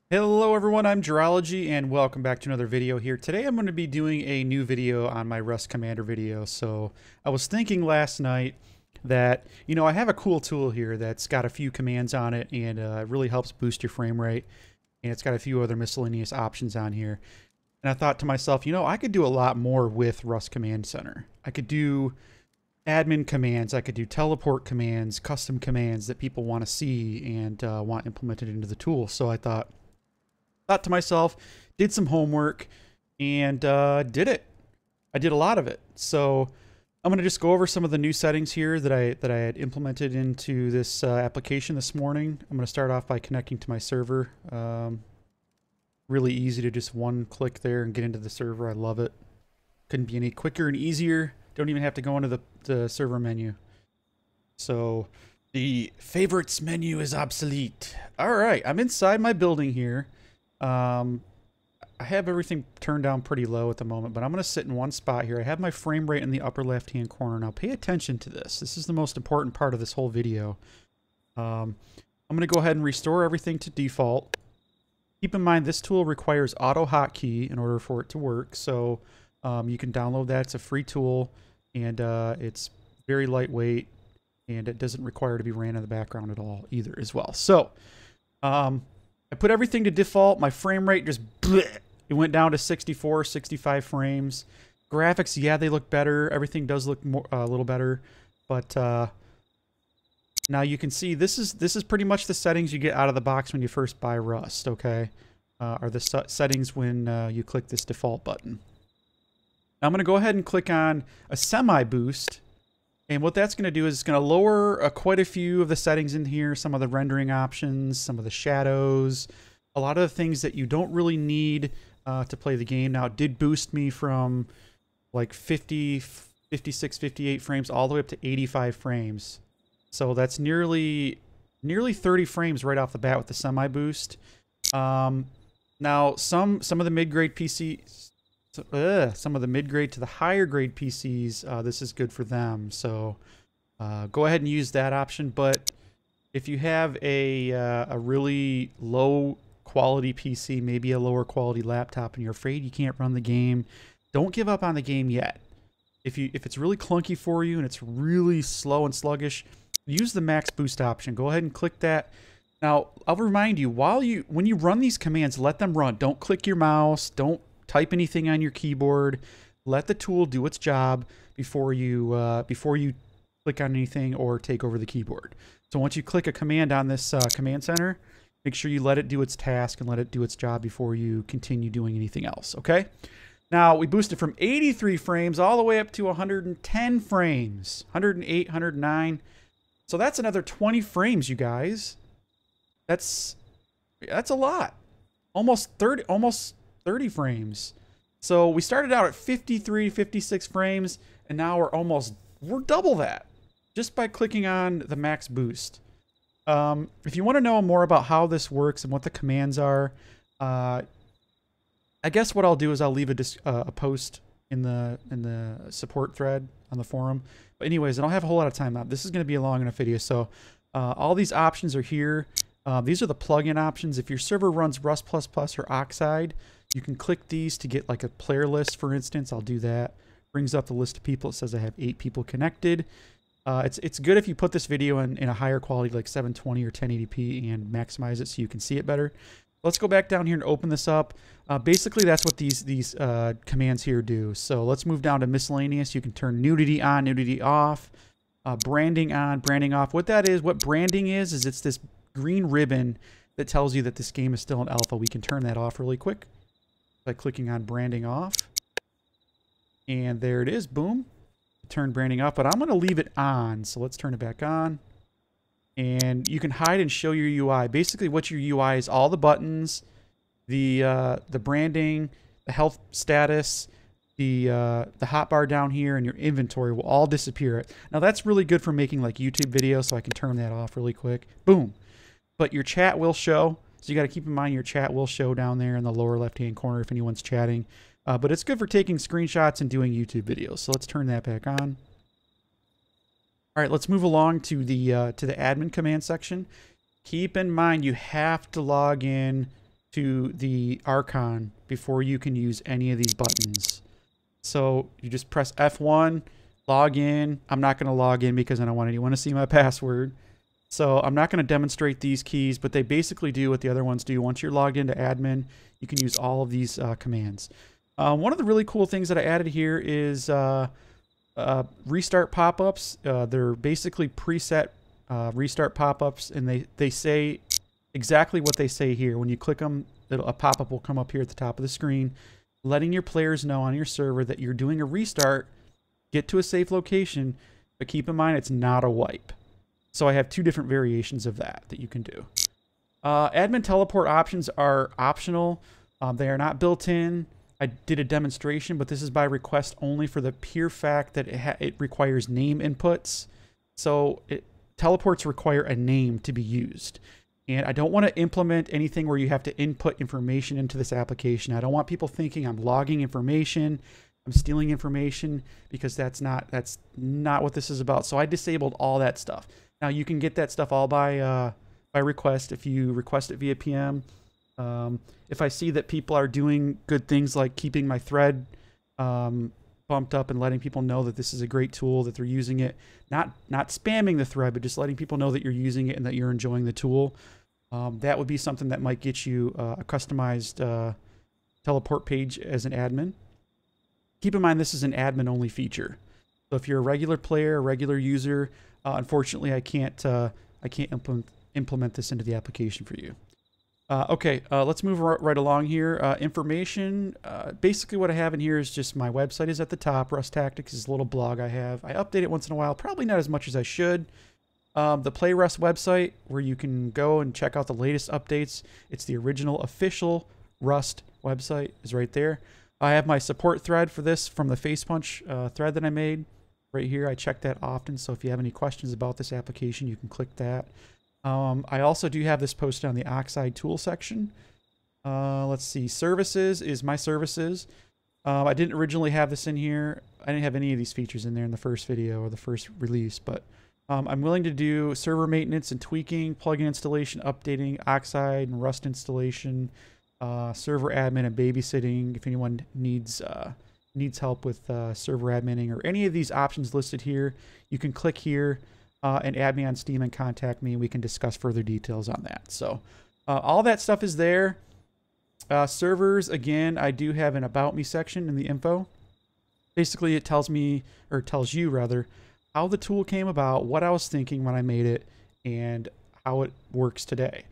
Hello everyone, I'm Jerology and welcome back to another video here. Today I'm going to be doing a new video on my Rust Commander video. So I was thinking last night that, I have a cool tool here that's got a few commands on it and it really helps boost your frame rate. And it's got a few other miscellaneous options on here. And I thought to myself, I could do a lot more with Rust Command Center. I could do admin commands, I could do teleport commands, custom commands that people want to see and want implemented into the tool. So I thought to myself, did some homework, and did it. I did a lot of it. So I'm going to just go over some of the new settings here that I had implemented into this application this morning. I'm going to start off by connecting to my server. Really easy to just one click there and get into the server. I love it. Couldn't be any quicker and easier. Don't even have to go into the server menu. So the favorites menu is obsolete. All right, I'm inside my building here. I have everything turned down pretty low at the moment, but I'm going to sit in one spot here. I have my frame rate in the upper left-hand corner. Now pay attention to this. This is the most important part of this whole video. I'm going to go ahead and restore everything to default. Keep in mind this tool requires auto hotkey in order for it to work, so you can download that. It's a free tool, and it's very lightweight, and it doesn't require to be ran in the background at all either as well. So I put everything to default. My frame rate just bleh, it went down to 64, 65 frames. Graphics, yeah, they look better. Everything does look more a little better, but now you can see this is pretty much the settings you get out of the box when you first buy Rust. Okay, are the settings when you click this default button. Now I'm going to go ahead and click on a semi boost. And what that's going to do is it's going to lower quite a few of the settings in here, some of the rendering options, some of the shadows, a lot of the things that you don't really need to play the game. Now, it did boost me from like 50, 56, 58 frames all the way up to 85 frames. So that's nearly 30 frames right off the bat with the semi boost. Now, some of the mid-grade PCs, some of the mid-grade to the higher grade PCs, this is good for them. So go ahead and use that option. But if you have a really low quality PC, maybe a lower quality laptop, and you're afraid you can't run the game, don't give up on the game yet. If it's really clunky for you and it's really slow and sluggish, use the max boost option. Go ahead and click that. Now, I'll remind you, when you run these commands, let them run. Don't click your mouse. Don't type anything on your keyboard. Let the tool do its job before you click on anything or take over the keyboard. So once you click a command on this command center, make sure you let it do its task and let it do its job before you continue doing anything else. Okay. Now we boosted from 83 frames all the way up to 110 frames, 108, 109. So that's another 20 frames, you guys. That's a lot. Almost 30 frames. So we started out at 53, 56 frames, and now we're double that just by clicking on the max boost. If you want to know more about how this works and what the commands are, I guess what I'll do is I'll leave a post in the support thread on the forum. But anyways, I don't have a whole lot of time now. This is going to be a long enough video. So all these options are here. These are the plugin options. If your server runs Rust++ or Oxide, you can click these to get like a player list, for instance. I'll do that. Brings up the list of people. It says I have 8 people connected. It's good if you put this video in a higher quality, like 720 or 1080p, and maximize it so you can see it better. Let's go back down here and open this up. Basically, that's what these commands here do. So let's move down to miscellaneous. You can turn nudity on, nudity off, branding on, branding off. What branding is it's this green ribbon that tells you that this game is still in alpha. We can turn that off really quick by clicking on branding off. And there it is. Boom. Turn branding off, but I'm going to leave it on. So let's turn it back on. And you can hide and show your UI. Basically, what your UI is, all the buttons, the branding, the health status, the hotbar down here, and your inventory will all disappear. Now, that's really good for making like YouTube videos, so I can turn that off really quick. Boom. But your chat will show. So you got to keep in mind your chat will show down there in the lower left-hand corner if anyone's chatting. But it's good for taking screenshots and doing YouTube videos. So let's turn that back on. All right, let's move along to the admin command section. Keep in mind you have to log in to the Archon before you can use any of these buttons. So you just press F1, log in. I'm not going to log in because I don't want anyone to see my password. So I'm not going to demonstrate these keys, but they basically do what the other ones do. Once you're logged into admin, you can use all of these commands. One of the really cool things that I added here is restart pop-ups. They're basically preset restart pop-ups, and they say exactly what they say here. When you click them, a pop-up will come up here at the top of the screen, letting your players know on your server that you're doing a restart. Get to a safe location, but keep in mind it's not a wipe. So I have two different variations of that you can do. Admin teleport options are optional. They are not built in. I did a demonstration, but this is by request only for the pure fact that it requires name inputs. So teleports require a name to be used. And I don't want to implement anything where you have to input information into this application. I don't want people thinking I'm logging information, I'm stealing information, because that's not what this is about. So I disabled all that stuff. Now you can get that stuff all by request if you request it via PM. If I see that people are doing good things like keeping my thread bumped up and letting people know that this is a great tool, that they're using it, not spamming the thread, but just letting people know that you're using it and that you're enjoying the tool, that would be something that might get you a customized teleport page as an admin. Keep in mind this is an admin only feature. So if you're a regular player, a regular user, unfortunately I can't implement this into the application for you. Okay, let's move right along here. Information. Basically what I have in here is just my website is at the top. Rust Tactics is a little blog I have. I update it once in a while, probably not as much as I should. The Play Rust website, where you can go and check out the latest updates. It's the original official Rust website, is right there. I have my support thread for this from the FacePunch thread that I made right here. I check that often, so if you have any questions about this application, you can click that. I also do have this posted on the Oxide tool section. Let's see, services is my services. I didn't originally have this in here. I didn't have any of these features in there in the first video or the first release, but I'm willing to do server maintenance and tweaking, plugin installation, updating, Oxide and Rust installation, server admin and babysitting. If anyone needs help with server adminning or any of these options listed here, you can click here and add me on Steam and contact me. We can discuss further details on that. So all that stuff is there. Servers, again, I do have an About Me section in the info. Basically, it tells me, or tells you rather, how the tool came about, what I was thinking when I made it, and how it works today.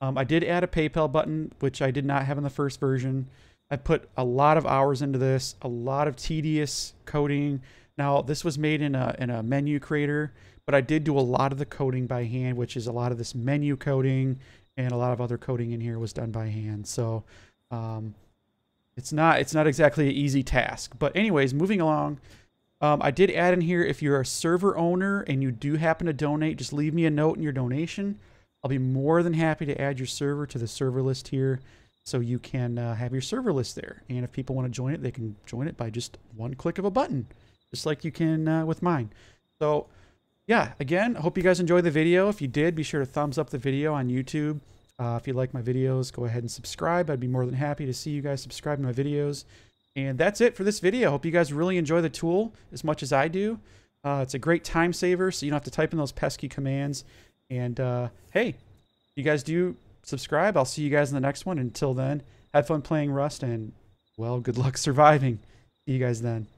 I did add a PayPal button, which I did not have in the first version. I put a lot of hours into this, a lot of tedious coding. Now, this was made in a menu creator, but I did do a lot of the coding by hand, which is a lot of this menu coding, and a lot of other coding in here was done by hand. So it's not exactly an easy task. But anyways, moving along, I did add in here, if you're a server owner and you do happen to donate, just leave me a note in your donation. I'll be more than happy to add your server to the server list here, so you can have your server list there. And if people want to join it, they can join it by just one click of a button, just like you can with mine. So yeah, again, I hope you guys enjoyed the video. If you did, be sure to thumbs up the video on YouTube. If you like my videos, go ahead and subscribe. I'd be more than happy to see you guys subscribe to my videos. And that's it for this video. Hope you guys really enjoy the tool as much as I do. It's a great time saver, so you don't have to type in those pesky commands. And hey, you guys do subscribe. I'll see you guys in the next one. Until then, have fun playing Rust, and, well, good luck surviving. See you guys then.